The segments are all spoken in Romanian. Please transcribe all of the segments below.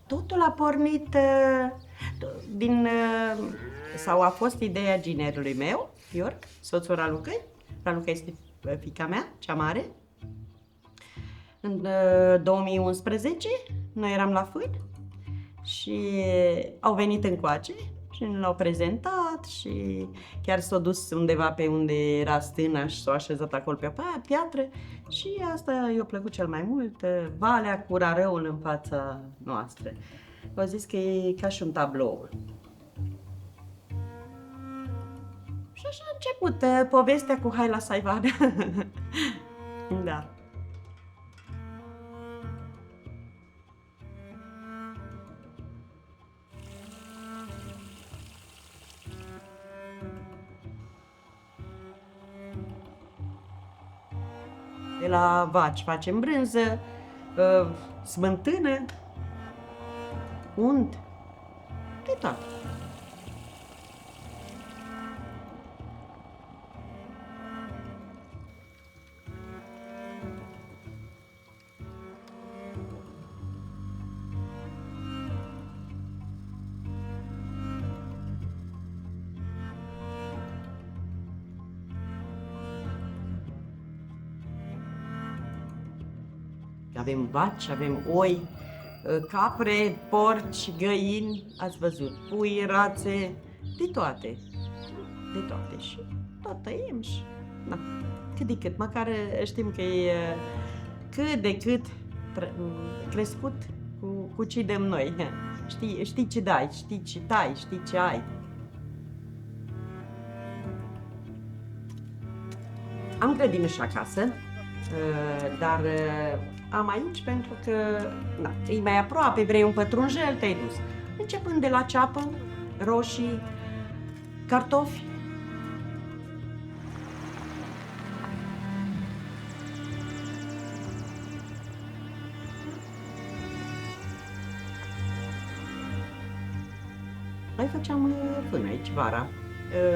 Totul a pornit sau a fost ideea ginerului meu, Iorg, soțul Ralucăi. Raluca este fiica mea, cea mare. În 2011, noi eram la fân și au venit încoace și ne l-au prezentat și chiar s-au dus undeva pe unde era stâna și s-au așezat acolo pe piatră și asta i-a plăcut cel mai mult, valea cu rarăul în fața noastră. Au zis că e ca și un tablou. Și așa a început povestea cu Hai la Saivada. Da. De la vaci facem brânză, smântână, unt, de toate. Avem vaci, avem oi, capre, porci, găini, ați văzut, pui, rațe, de toate. De toate și tot tăiem și, na, cât de cât, măcar știm că e cât de cât crescut cu ce dăm noi. Știi ce dai, știi ce tai, știi ce ai. Am grădinișă acasă, dar am aici pentru că na, e mai aproape, vrei un pătrunjel, te-ai dus. Începând de la ceapă, roșii, cartofi. Noi făceam fân aici vara.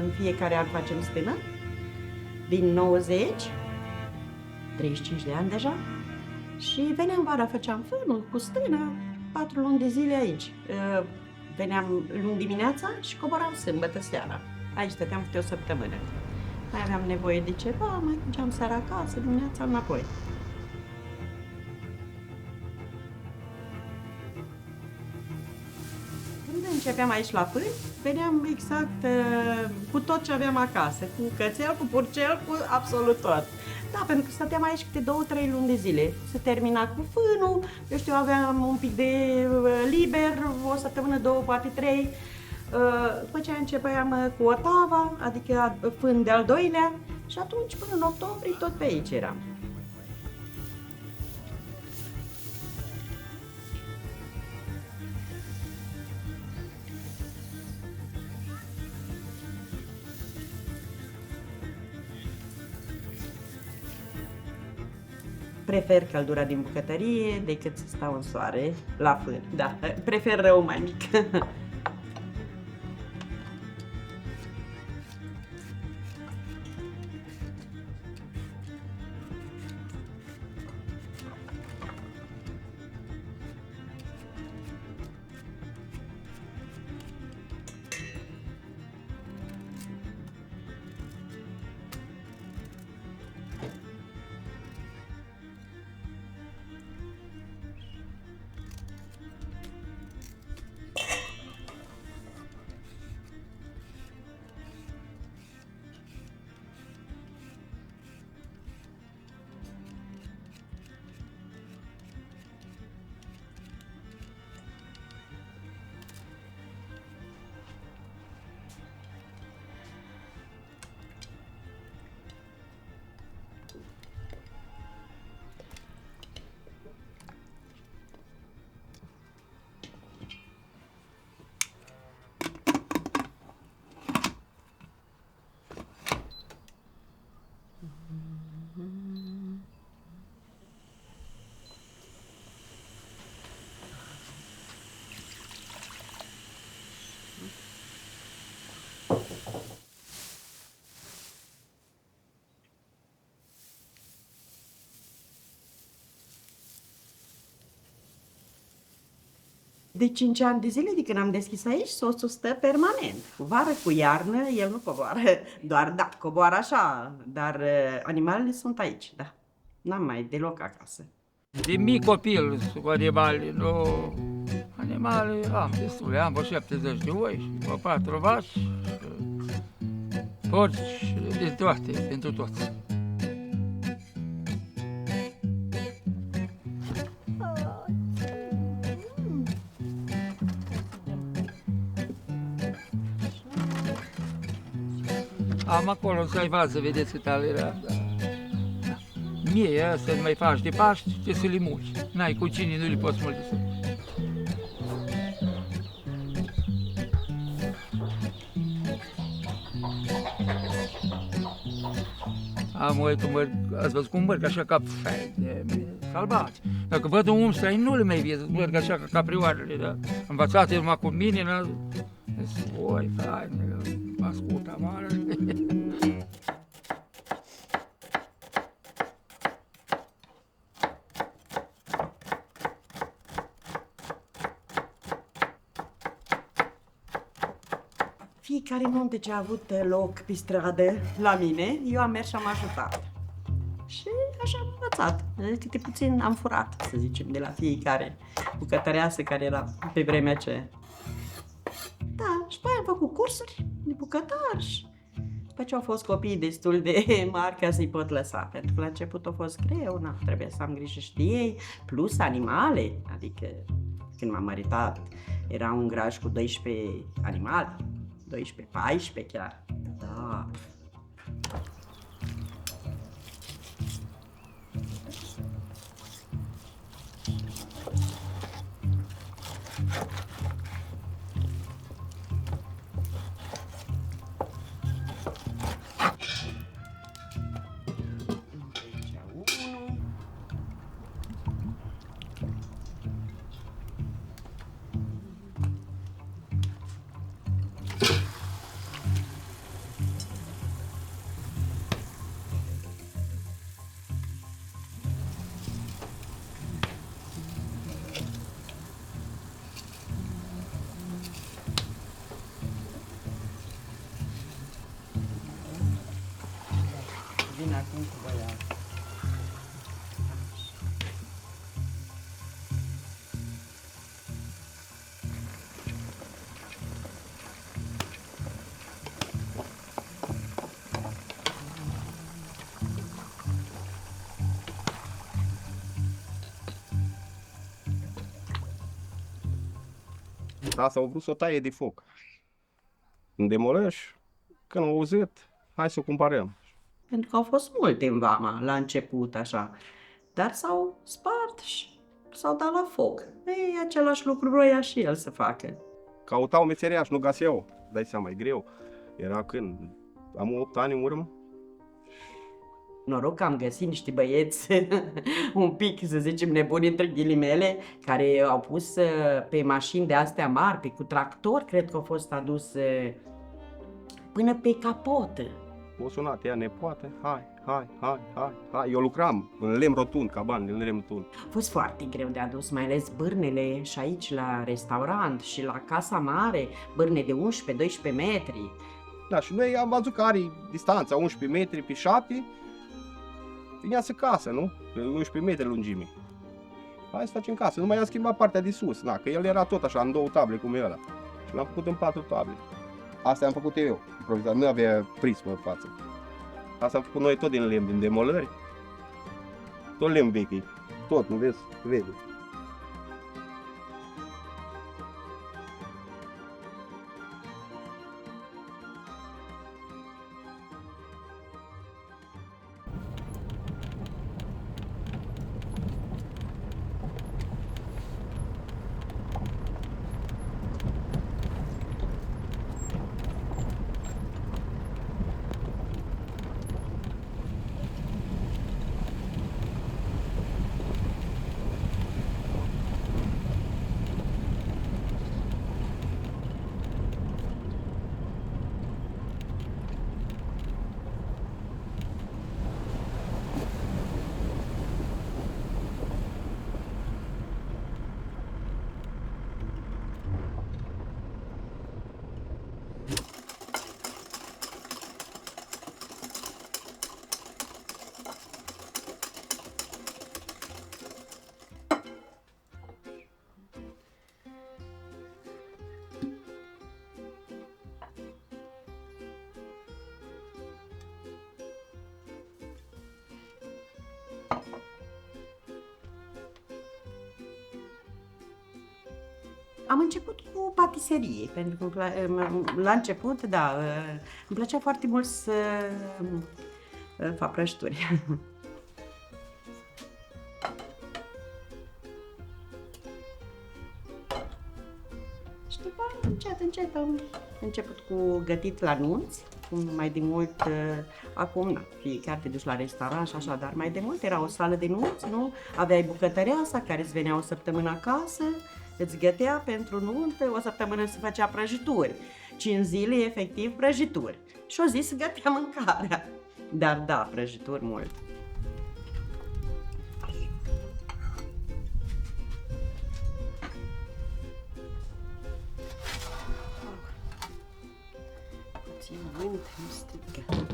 În fiecare an facem stână. Din 90, 35 de ani deja. Și veneam vara, făceam fânul cu stână, 4 luni de zile aici. Veneam luni dimineața și coboram sâmbătă seara. Aici stăteam câte o săptămână. Mai aveam nevoie de ceva, mai mergeam seara acasă, dimineața înapoi. Când începeam aici la fân, veneam exact cu tot ce aveam acasă, cu cățel, cu purcel, cu absolut tot. Da, pentru că stăteam aici câte 2-3 luni de zile. Se termina cu fânul, eu știu, aveam un pic de liber, o săptămână, 2, poate 3. După ce începeam cu otava, adică fân de-al doilea, și atunci până în octombrie tot pe aici eram. Prefer căldura din bucătărie decât să stau în soare la fân. Da, prefer rău mai mic. De 5 ani de zile de când am deschis aici, soțul stă permanent. Cu vară, cu iarnă, el nu coboară. Doar, da, coboară așa, dar animalele sunt aici, da. N-am mai deloc acasă. De mic copil cu animale, nu... Animale am destule, am vreo 70 de oi și vreo 4 vaci, porci, de toate, pentru toți. Am acolo să-i vază, vedeți cât ale era. Da. Mie, să nu mai faci de Paști, ce să le muci. N-ai cu cine, nu le poți mulți. Am oi cu mărg, ați văzut cum mărg așa ca salvați. Dacă văd un om străin, nu le mai văd, mărg așa ca caprioarele, da? Învățate numai cu mine, da? Oi, faine, ascultă, amară. Fiecare munte ce a avut loc pe stradă la mine, eu am mers și am ajutat. Și așa am învățat. Câte puțin am furat, să zicem, de la fiecare bucătăreasă care era pe vremea aceea. Da, și apoi am făcut cursuri de bucătar și după ce au fost copii destul de mari ca să-i pot lăsa, pentru că la început a fost greu, na, trebuie să am grijă și de ei, plus animale, adică când m-am măritat era un graj cu 12 animale, 12, 14 chiar, da. Vin acum cu băiatul. Asta au vrut să o taie de foc. În Demolăș, când au auzit, hai să o cumpărăm. Pentru că au fost multe în vama la început, așa, dar s-au spart și s-au dat la foc. Ei, același lucru vroia și el să facă. Căutau meseriaș, nu găseau. Dai seama, e greu. Era când? Am 8 ani în urmă. Noroc că am găsit niște băieți un pic, să zicem, nebuni între ghilimele, care au pus pe mașini de astea mari, pe cu tractor, cred că au fost adus până pe capotă. O sunat ea, nepoate, hai. Eu lucram în lemn rotund, caban, în lemn rotund. A fost foarte greu de adus, mai ales bârnele și aici la restaurant și la Casa Mare, bârne de 11-12 metri. Da, și noi am văzut că are distanța 11 metri pe 7, vinea să casă, nu? 11 metri lungime. Hai să facem casă, nu mai am schimbat partea de sus, na, că el era tot așa, în 2 table, cum e ăla. Și l-am făcut în 4 table. Asta am făcut eu, improvizat, nu avea prismă în față. Asta am făcut noi tot din lemn, din demolări. Tot lemn vechi, tot, nu vezi? Vede. Am început cu patiserie, pentru că la început, da, îmi plăcea foarte mult să fac prăjituri. Și după aia, încet am început cu gătit la nunți, cum mai de mult, acum, na, fiecare te duci la restaurant și așa, dar mai de mult era o sală de nunți, nu? Aveai bucătăreasa care îți venea o săptămână acasă, îți gătea pentru nuntă, o săptămână se făcea prăjituri, 5 zile efectiv prăjituri și o zi se gătea mâncarea. Dar da, prăjituri mult. Puțin mult, este gata.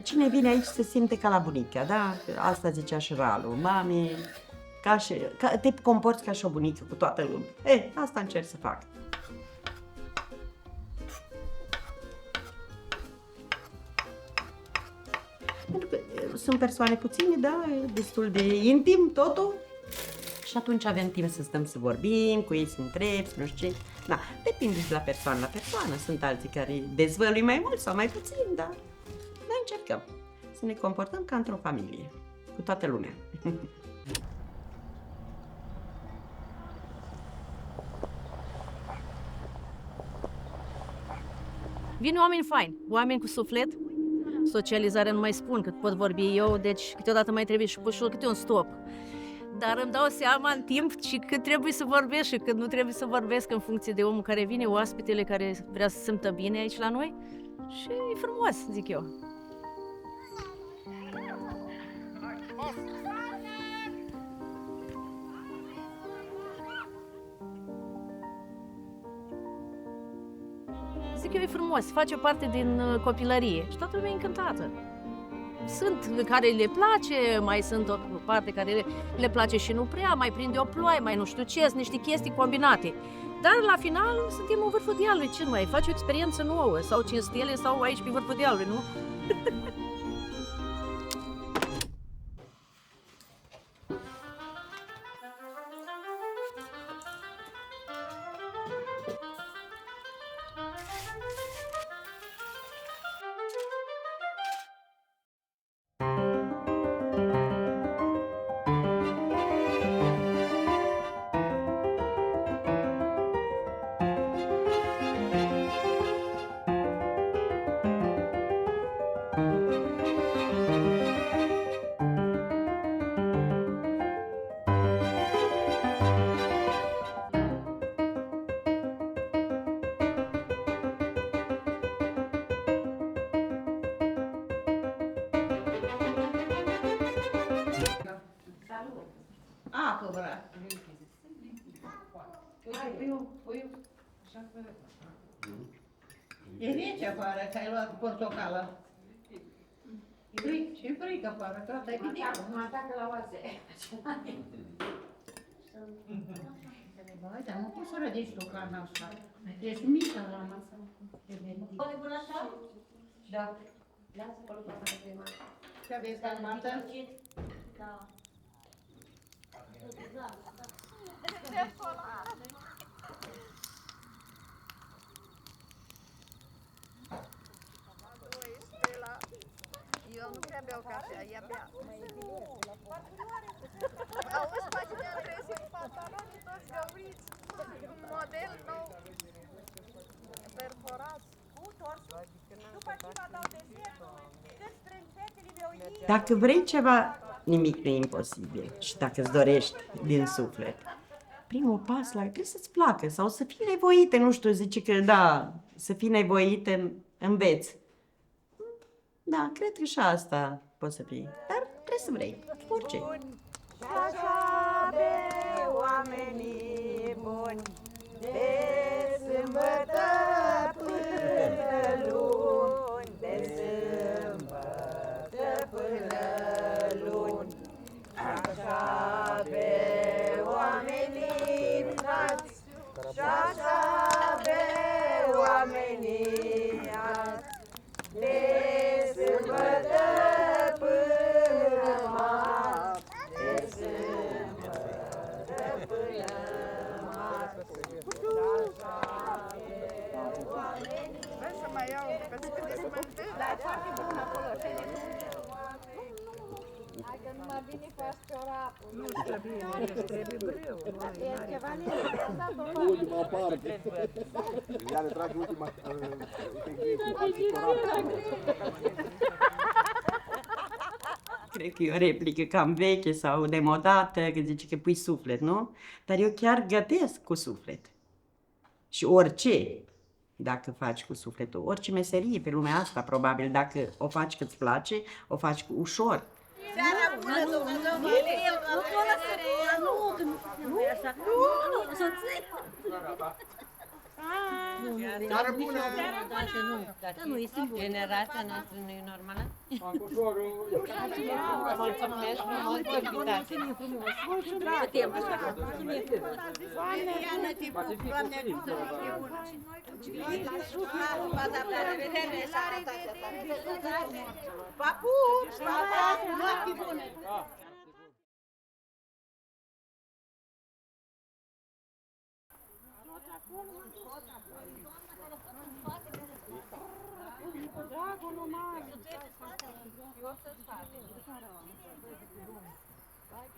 Cine vine aici se simte ca la bunica, da? Asta zicea și Ralu. Mami, te comporți ca și o bunică cu toată lumea. Asta încerc să fac. Pentru că sunt persoane puține, da? Destul de intim totul. Și atunci avem timp să stăm să vorbim, cu ei să întrebi, nu știu ce. Da, depinde de la persoană la persoană. Sunt alții care dezvălui mai mult sau mai puțin, da? Noi încercăm să ne comportăm ca într-o familie, cu toată lumea. Vin oameni faini, oameni cu suflet. Socializarea nu mai spun cât pot vorbi eu, deci câteodată mai trebuie și pușul câte un stop. Dar îmi dau seama în timp și când trebuie să vorbesc și când nu trebuie să vorbesc în funcție de omul care vine, oaspetele care vrea să se simtă bine aici la noi. Și e frumos, zic eu. Zic eu, e frumos, face parte din copilărie și toată lumea e încântată. Sunt care le place, mai sunt o parte care le place și nu prea, mai prinde o ploaie, mai nu știu ce, sunt niște chestii combinate. Dar la final suntem în vârful dealului, ce mai faci o experiență nouă, sau 5 stele, sau aici pe vârful dealului, nu? Apă, bra. E rece afară, că ai luat portocală. Ce frică afară, că ăsta e bine. Mă atacă la oase. Băi, dar nu poți să rădești tu carnea asta. Ești mică la masă. Poate până așa? Da. Lasă acolo pe acolo prima. Ce aveți calmată? Da. Eu nu prea beau cafea, ea bea. Auzi, pagina crezi cu pantaloni toți găuriți, un model nou, perforați. După ce vă dau desertul, cât strâng fetele de oie. Dacă vrei ceva, nimic nu e imposibil. Și dacă îți dorești din suflet, primul pas la trebuie să-ți placă sau să fii nevoită, nu știu, zice că da, să fii nevoită, înveți. Da, cred că și asta poți să fii, dar trebuie să vrei, orice. Și așa de oamenii buni, de sâmbătă până luni, de sâmbătă până luni. Așa de oamenii nați, și așa de oamenii nați, de sâmbătă până marți, de sâmbătă până marți. Vrei să mai iau pe câte să mă întâlni? Da, e foarte bun acolo. Hai că nu mai bine faci ciorapul. Nu trebuie breu. E ceva neînțeles. Ultima parte. Ea le trage ultima. Cred că e o replică cam veche sau demodată, că zice că pui suflet, nu? Dar eu chiar gătesc cu suflet. Și orice, dacă faci cu sufletul, orice meserie pe lumea asta, probabil, dacă o faci că îți place, o faci cu ușor. Seara bună, Dumnezeu vă Seară bună! Dar nu e simplu. Generația noastră nu e normală? mulțumesc frumos de invitație. Doamne, ajută să fie bună. La revedere! Papu! Noapte bună!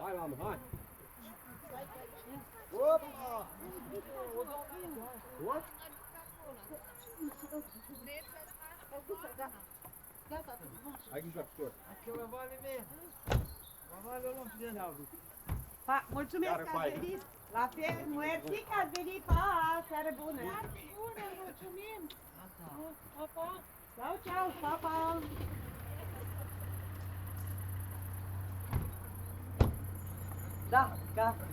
Hai, mamă, hai! Opa! What? Hai grijă, picior. Mulțumesc Seară că ați faină. venit! La fel, mersi că ați venit! Pa! Seară bună! Seară bună, mulțumim! Pa, pa! Ciao, ciao! Pa, pa! Da, gata.